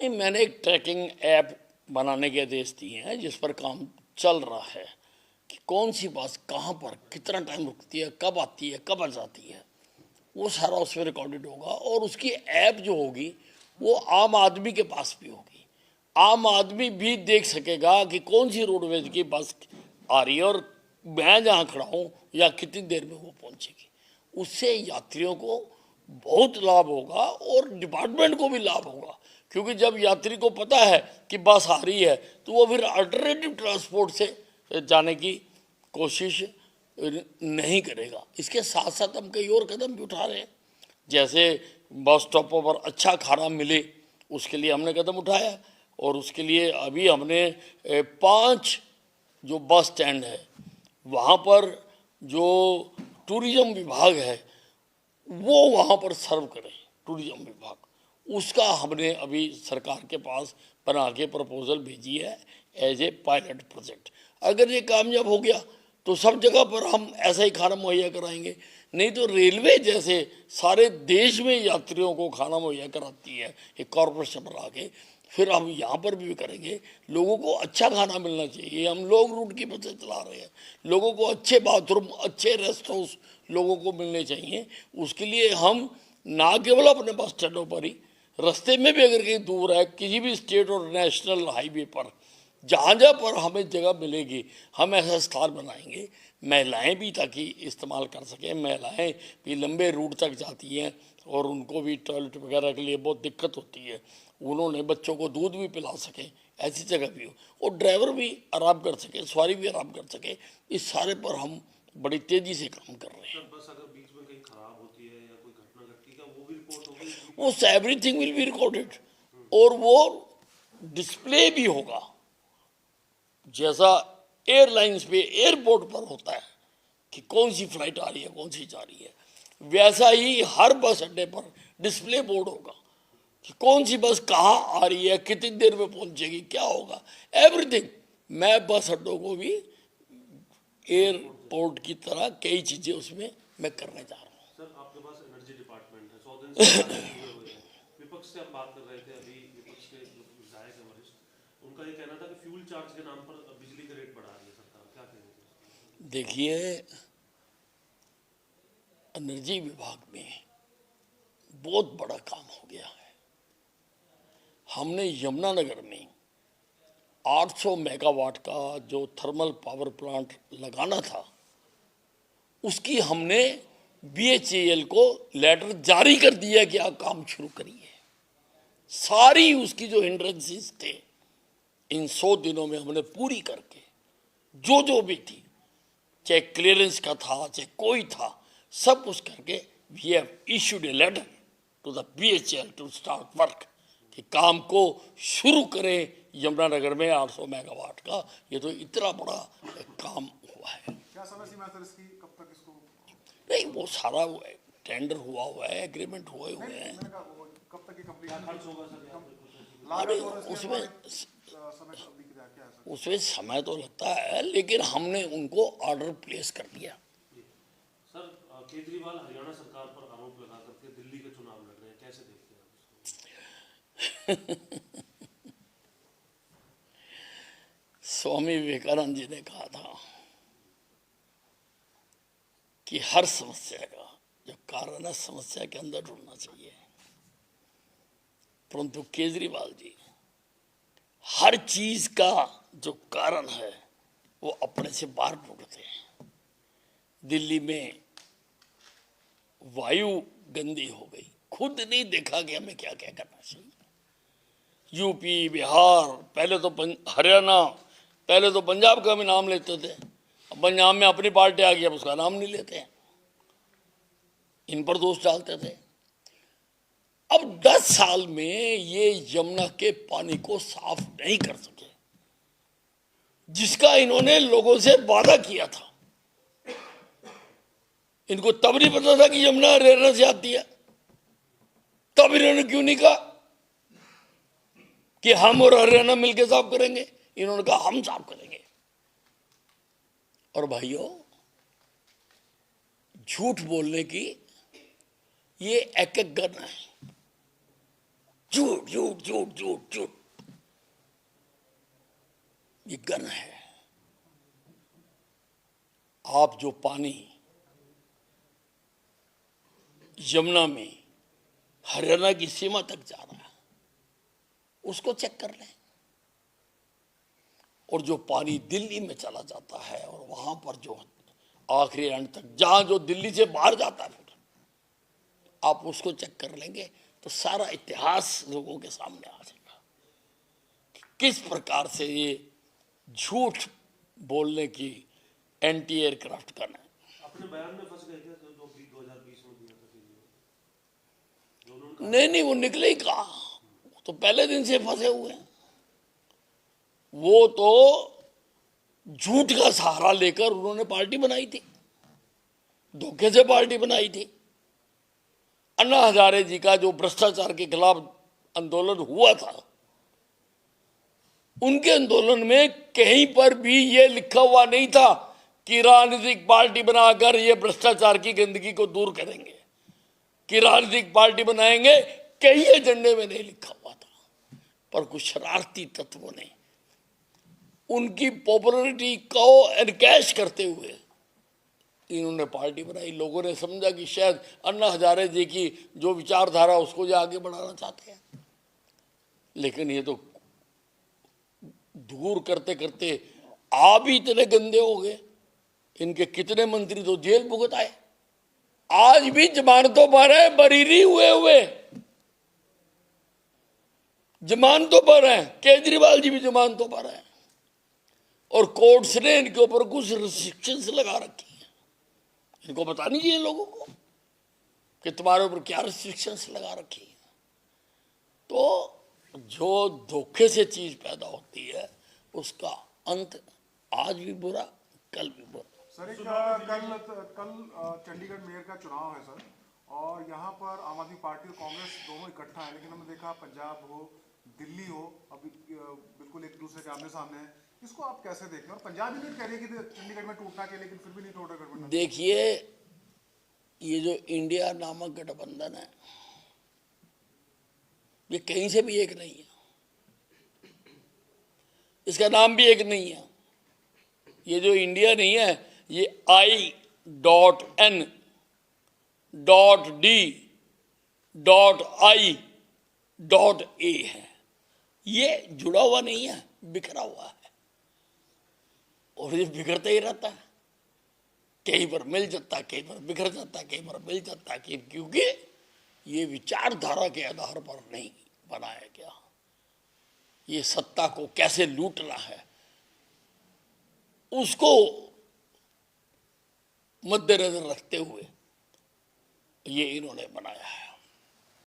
नहीं, मैंने एक ट्रैकिंग ऐप बनाने के आदेश दिए हैं जिस पर काम चल रहा है कि कौन सी बस कहाँ पर कितना टाइम रुकती है, कब आती है, कब आ जाती है, वो सारा उसमें रिकॉर्डेड होगा। और उसकी ऐप जो होगी वो आम आदमी के पास भी होगी। आम आदमी भी देख सकेगा कि कौन सी रोडवेज की बस आ रही है और मैं जहाँ खड़ा हूँ या कितनी देर में वो पहुँचेगी। उससे यात्रियों को बहुत लाभ होगा और डिपार्टमेंट को भी लाभ होगा, क्योंकि जब यात्री को पता है कि बस आ रही है तो वो फिर अल्टरनेटिव ट्रांसपोर्ट से जाने की कोशिश नहीं करेगा। इसके साथ साथ हम कई और कदम भी उठा रहे हैं, जैसे बस स्टॉपों पर अच्छा खाना मिले उसके लिए हमने कदम उठाया। और उसके लिए अभी हमने 5 जो बस स्टैंड है वहाँ पर जो टूरिज़्म विभाग है वो वहाँ पर सर्व करे, टूरिज़्म विभाग, उसका हमने अभी सरकार के पास बना के प्रपोजल भेजी है एज ए पायलट प्रोजेक्ट। अगर ये कामयाब हो गया तो सब जगह पर हम ऐसा ही खाना मुहैया कराएंगे। नहीं तो रेलवे जैसे सारे देश में यात्रियों को खाना मुहैया कराती है एक कॉरपोरेशन बना के, फिर हम यहाँ पर भी करेंगे। लोगों को अच्छा खाना मिलना चाहिए। हम लोग रूट की बसें चला रहे हैं, लोगों को अच्छे बाथरूम, अच्छे रेस्ट हाउस लोगों को मिलने चाहिए। उसके लिए हम ना केवल अपने बस स्टैंडों पर ही, रास्ते में भी अगर कहीं दूर है किसी भी स्टेट और नेशनल हाईवे पर जहाँ जहाँ पर हमें जगह मिलेगी हम ऐसा स्थान बनाएंगे। महिलाएं भी ताकि इस्तेमाल कर सकें। महिलाएं भी लंबे रूट तक जाती हैं और उनको भी टॉयलेट वगैरह के लिए बहुत दिक्कत होती है, उन्होंने बच्चों को दूध भी पिला सकें, ऐसी जगह भी हो। और ड्राइवर भी आराम कर सके, सवारी भी आराम कर सके। इस सारे पर हम बड़ी तेज़ी से काम कर रहे हैं। बस अगर बीच में कहीं खराब होती है या कोई घटना घटती है वो भी रिपोर्ट होगी वो एवरीथिंग विल बी रिकॉर्डेड और वो डिस्प्ले भी होगा, जैसा एयरलाइंस पे एयरपोर्ट पर होता है कि कौन सी फ्लाइट आ रही है, कौन सी जा रही है, वैसा ही हर बस अड्डे पर डिस्प्ले बोर्ड होगा कि कौन सी बस कहाँ आ रही है, कितनी देर में पहुंचेगी, क्या होगा, एवरीथिंग। मैं बस अड्डों को भी एयरपोर्ट की तरह कई चीज़ें उसमें मैं करने जा रहा हूँ। सर आपके पास एनर्जी डिपार्टमेंट है, 100 दिन से हुए हुए हैं। विपक्ष से हम बात कर रहे थे अभी, विपक्ष के जो विधायक हैं वरिष्ठ, उनका ये कहना था कि फ्यूल चार्ज के नाम पर बिजली के रेट बढ़ा रही है सरकार, क्या कहेंगे? देखिए, एनर्जी विभाग में बहुत बड़ा काम हो गया है। हमने यमुनानगर में 800 मेगावाट का जो थर्मल पावर प्लांट लगाना था उसकी हमने BHEL को लेटर जारी कर दिया कि आप काम शुरू करिए। सारी उसकी जो हिंड्रेंसेस थे इन 100 दिनों में हमने पूरी करके जो जो भी थी, चाहे क्लियरेंस का था चाहे कोई था, सब कुछ करके we have issued a letter to the BHEL to start work कि काम को शुरू करें। यमुनानगर में 800 मेगावाट का ये तो इतना बड़ा काम हुआ है। क्या समय सीमा है सर इसकी, कब तक इसको? नहीं, वो सारा टेंडर हुआ है, एग्रीमेंट हुए हुए हैं। मैंने कहा कब तक ये कंप्लीट खर्च होगा सर अरे लागत और इसके उसमें समय अवधि क्या क्या है सर? उसमें समय तो लगता है, लेकिन हमने उनको ऑर्डर प्लेस कर दिया। सर केजरीवाल हरियाणा सरकार पर आरोप लगा करके दिल्ली के चुनाव लड़ रहे हैं, कैसे देखते हैं आप इसको? स्वामी विवेकानंद जी ने कहा था कि हर समस्या का जो कारण है समस्या के अंदर ढूंढना चाहिए, परंतु केजरीवाल जी हर चीज का जो कारण है वो अपने से बाहर ढूंढते हैं। दिल्ली में वायु गंदी हो गई, खुद नहीं देखा कि हमें क्या क्या करना चाहिए। यूपी, बिहार, पहले तो हरियाणा, पहले तो पंजाब का भी नाम लेते थे, अब पंजाब में अपनी पार्टी आ गई, अब उसका नाम नहीं लेते हैं, इन पर दोष डालते थे। अब 10 साल में ये यमुना के पानी को साफ नहीं कर सके, जिसका इन्होंने लोगों से वादा किया था। इनको तब नहीं पता था कि यमुना हरियाणा से आती है, तब इन्होंने क्यों नहीं कहा कि हम और हरियाणा मिलकर साफ करेंगे? इन्होंने कहा हम साफ करेंगे। और भाइयों, झूठ बोलने की ये एक एक गन है। झूठ झूठ झूठ झूठ झूठ। ये गन है। आप जो पानी यमुना में हरियाणा की सीमा तक जा रहा है उसको चेक कर लें, और जो पानी दिल्ली में चला जाता है और वहां पर जो आखिरी एंड तक जहां जो दिल्ली से बाहर जाता है फिर आप उसको चेक कर लेंगे तो सारा इतिहास लोगों के सामने आ जाएगा कि किस प्रकार से ये झूठ बोलने की एंटी एयरक्राफ्ट गन है। अपने बयान में फंस गए थे जो 2020 में दिया था जो उन्होंने नहीं नहीं, वो निकले ही कहा, वो तो पहले दिन से फंसे हुए हैं। वो तो झूठ का सहारा लेकर उन्होंने पार्टी बनाई थी, धोखे से पार्टी बनाई थी। अन्ना हजारे जी का जो भ्रष्टाचार के खिलाफ आंदोलन हुआ था, उनके आंदोलन में कहीं पर भी ये लिखा हुआ नहीं था कि राजनीतिक पार्टी बनाकर ये भ्रष्टाचार की गंदगी को दूर करेंगे, कि राजनीतिक पार्टी बनाएंगे, कहीं एजेंडे में नहीं लिखा हुआ था। पर कुछ शरारती तत्वों ने उनकी पॉपुलैरिटी को एनकैश करते हुए इन्होंने पार्टी बनाई। लोगों ने समझा कि शायद अन्ना हजारे जी की जो विचारधारा उसको जो आगे बढ़ाना चाहते हैं, लेकिन ये तो दूर करते करते आप ही इतने गंदे हो गए। इनके कितने मंत्री तो जेल भुगत आए, आज भी जमानतों पर है, बरीरी हुए जमानतों पर है। केजरीवाल जी भी जमानतों पर है और कोर्ट्स ने इनके ऊपर कुछ रिस्ट्रिक्शंस लगा रखी है। इनको बता नहीं चाहिए लोगों को कि तुम्हारे ऊपर क्या रिस्ट्रिक्शंस लगा रखी है। तो जो धोखे से चीज पैदा होती है उसका अंत आज भी बुरा, कल भी बुरा। सर एक कल चंडीगढ़ मेयर का चुनाव है सर, और यहाँ पर आम आदमी पार्टी और कांग्रेस दोनों इकट्ठा है, लेकिन हमने देखा पंजाब हो दिल्ली हो अभी बिल्कुल एक दूसरे के आमने सामने है। इसको आप कैसे देखते हैं? और पंजाब ही नहीं कह रही कि चंडीगढ़ में टूटना चाहिए, लेकिन फिर भी नहीं टूटा गठबंधन। देखिए, ये जो इंडिया नामक गठबंधन है ये कहीं से भी एक नहीं है, इसका नाम भी एक नहीं है। ये जो इंडिया नहीं है ये I.N.D.I.A है। ये जुड़ा हुआ नहीं है, बिखरा हुआ है और ये बिखरता ही रहता है। कहीं पर मिल जाता है, कहीं पर बिखर जाता है, कहीं पर मिल जाता है, क्योंकि ये विचारधारा के आधार पर नहीं बनाया गया। ये सत्ता को कैसे लूटना है उसको मद्देनजर रखते हुए ये इन्होंने बनाया है।